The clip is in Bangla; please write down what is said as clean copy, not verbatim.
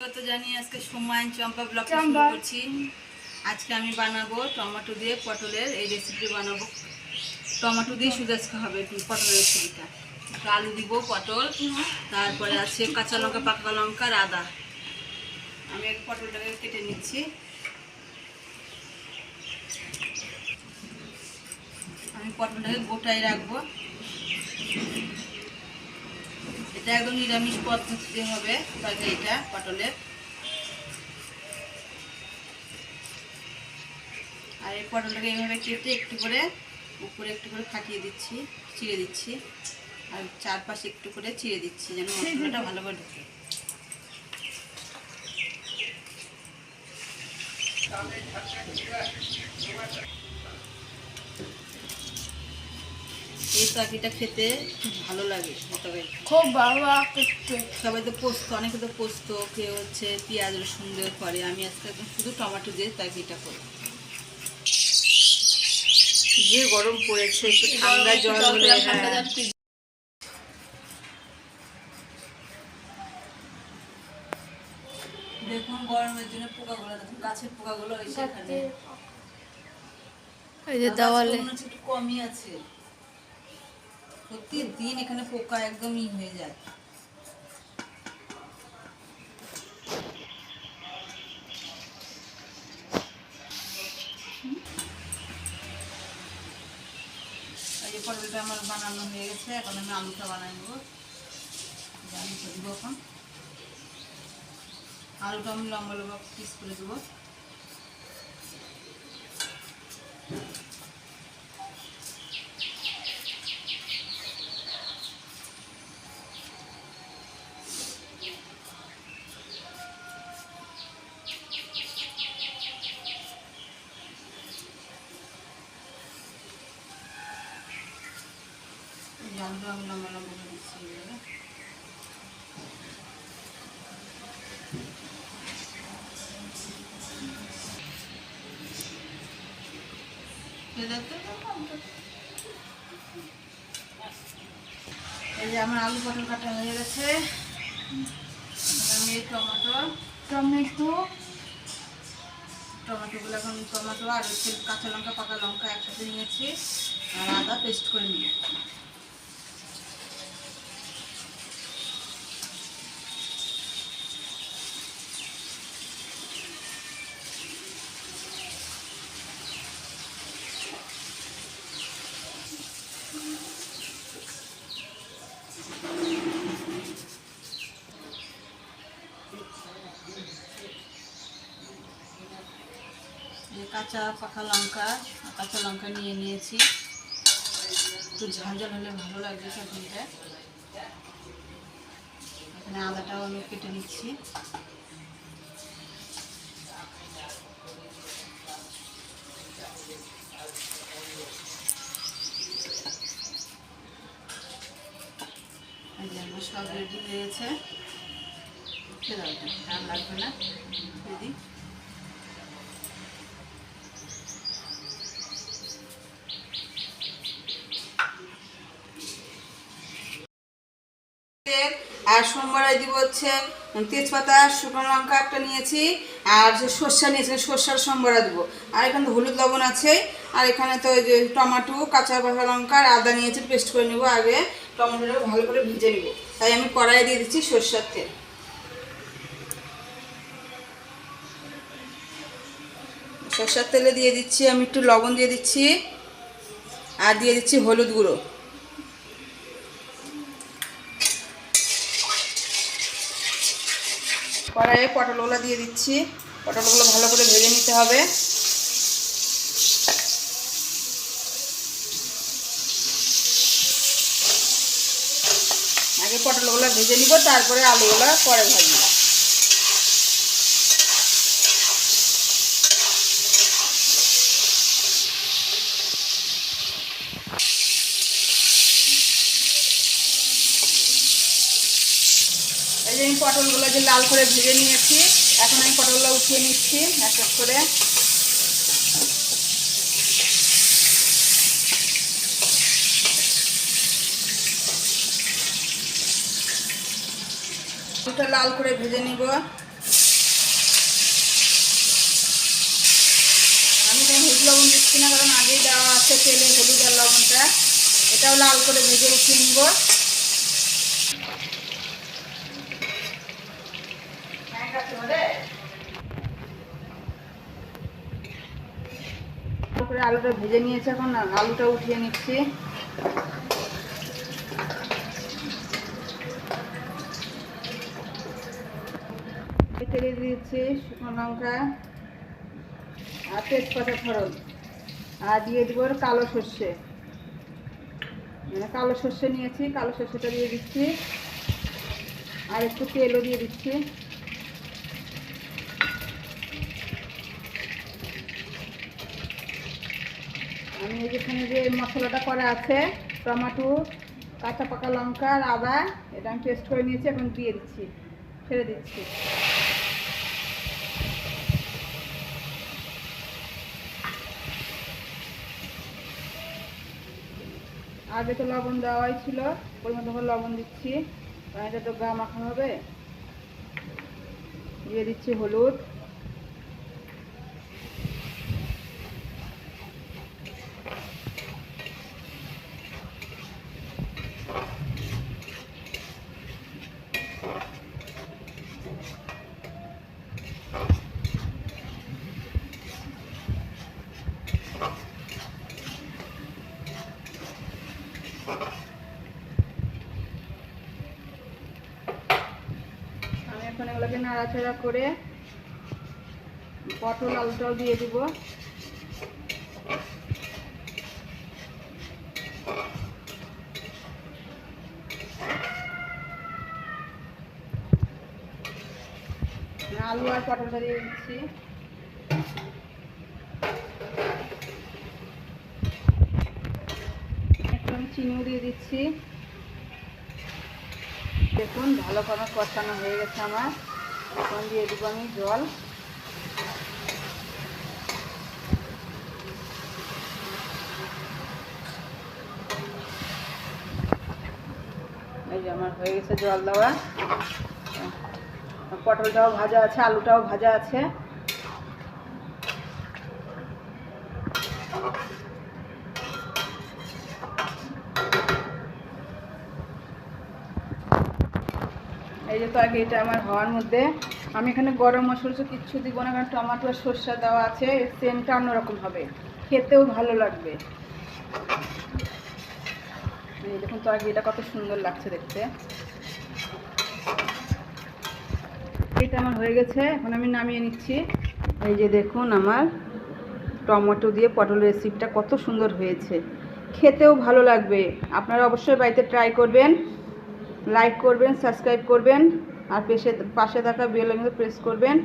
তো জানি আজকে সময় চম্পা ব্লগ শুরু করছি। আজকে আমি বানাবো টমেটো দিয়ে পটলের এই রেসিপি বানাবো। টমেটো দিয়ে শুধু আজকে হবে পটলের রেসিপিটা। আলু দিব, পটল, তারপরে আছে কাঁচা লঙ্কা, পাকা লঙ্কা আর আদা। আমি পটলটাকে কেটে নিচ্ছি। আমি পটলটাকে গোটায় রাখবো। এটা একদম নিরামিষ পদ্ধতিতে হবে তরকারিটা পটলের। আর এই পটলটাকে এইভাবে কেটে একটু করে উপরে একটু করে ফাটিয়ে দিচ্ছি, চিড়ে দিচ্ছি, আর চারপাশে একটু করে চিড়ে দিচ্ছি যেন মশলাটা ভালোভাবে ঢুকে। এই তরকারিটা খেতে খুব ভালো লাগে, খুব ভালো। সবাই তো পোস্ত, অনেকে তো পোস্ত, কেউ হচ্ছে পেঁয়াজ রসুন দিয়ে করে। আমি আজকে একদম শুধু টমেটো দিয়ে তরকারিটা করি। যে গরম পড়েছে, একটু ঠান্ডা জল হলে দেখুন গরমের জন্য পোকাগুলো, দেখুন গাছের পোকাগুলো এখানে এই যে দেওয়ালে একটু কমই আছে। প্রতিদিন এখানে পোকা একদমই হয়ে যায়। এই পটলটা আমার বানানো হয়ে গেছে, এখন আমি আলুটা বানাই নেবো। আলুটা দেবো এখন। আলুটা আমি লম্বা লম্বা পিস করে দেবো। আলুটা আমি লম্বা লম্বা করে দিচ্ছি। এই যে আমার আলু পটল কাটা হয়ে গেছে। আমি টমেটোগুলো এখন টমেটো আর হচ্ছে কাঁচা লঙ্কা, পাকা লঙ্কা একসাথে নিয়েছি, আর আদা পেস্ট করে নিই। কাঁচা পাকা লঙ্কা, কাঁচা লঙ্কা নিয়ে নিয়েছি। একটু ঝাল ঝাল হলে ভালো লাগবে চাটনিটা। এখানে আদাটাও আমি কেটে নিচ্ছি। আমার সব রেডি হয়ে গেছে। খেয়ে দাও, লাগবে না দিদি। আর সোমবারে দিব হচ্ছে তেজপাতা, শুকনো লঙ্কা একটা নিয়েছি, আর সর্ষা নিয়েছি, সর্ষার সোমবারে দিব। আর এখানে হলুদ লবণ আছে, আর এখানে তো ওই যে টমেটো, কাঁচা পাকা লঙ্কা আর আদা নিয়েছি, পেস্ট করে নেবো। আগে টমেটোটা ভালো করে ভেজে নেবো, তাই আমি কড়াইয়ে দিয়ে দিচ্ছি সর্ষার তেল। সর্ষার তেলে দিয়ে দিচ্ছি আমি একটু লবণ দিয়ে দিচ্ছি, আর দিয়ে দিচ্ছি হলুদ গুঁড়ো। কড়াইয়ে পটলগুলো দিয়ে দিচ্ছি। পটলগুলো ভালো করে ভেজে নিতে হবে। আগে পটলগুলো ভেজে নিব, তারপরে আলুগুলো পরে ভাজবো। এই যে আমি পটলগুলো যে লাল করে ভেজে নিয়েছি, এখন আমি পটলগুলো উঠিয়ে নিচ্ছি এক এক করে। লাল করে ভেজে নিব। এখানে হলুদ লবণ দিচ্ছি না, কারণ আগেই দেওয়া আছে তেলে হলুদ আর লবণটা। এটাও লাল করে ভেজে উঠিয়ে নিব। করে আলুটা ভেজে নিয়েছে, এখন আলুটা উঠিয়ে নিচ্ছি। তেলে দিয়েছি শুকনো লঙ্কা আর তেজপাতা ফোড়ন, আর দিয়ে দিব কালো সর্ষে, মানে কালো সর্ষে নিয়েছি, কালো সর্ষেটা দিয়ে দিচ্ছি, আর একটু তেলও দিয়ে দিচ্ছি। আমি যেখানে যে মশলাটা করা আছে, টমেটো, কাঁচা পাকা লঙ্কা আর আদা, এটা আমি পেস্ট করে নিয়েছি, এখন দিয়ে দিচ্ছি, ছেড়ে দিচ্ছি। আগে তো লবণ দেওয়াই ছিল, পরিমাণ মতো লবণ দিচ্ছি, কারণ এটা তো গা মাখা হবে। দিয়ে দিচ্ছি হলুদ, আমি এখন এগুলোকে নাড়াচাড়া করে পটল আলুটাও দিয়ে দিব। আলু আর পটলটা দিয়ে দিচ্ছি। একটু আমি চিনিও দিয়ে দিচ্ছি। দেখুন ভালো করে কষানো হয়ে গেছে আমার, এখন দিয়ে দিব আমি জল। এই যে আমার হয়ে গেছে জল দেওয়া, পটলটাও ভাজা আছে, আলুটাও ভাজা আছে। এই যে তরকারিটা আমার হওয়ার মধ্যে, আমি এখানে গরম মশলা কিচ্ছু দিব না, কারণ টমেটো আর সরষে দেওয়া আছে, সেন্টটা অন্যরকম হবে, খেতেও ভালো লাগবে। এই দেখুন তরকারিটা কত সুন্দর লাগছে দেখতে। এটা আমার হয়ে গেছে, এখন আমি নামিয়ে নিচ্ছি। এই যে দেখুন আমার টমেটো দিয়ে পটলের রেসিপিটা কত সুন্দর হয়েছে, খেতেও ভালো লাগবে। আপনারা অবশ্যই বাড়িতে ট্রাই করবেন, লাইক করবেন, সাবস্ক্রাইব করবেন, আর পাশে থাকা বেল আইকনটা প্রেস করবেন।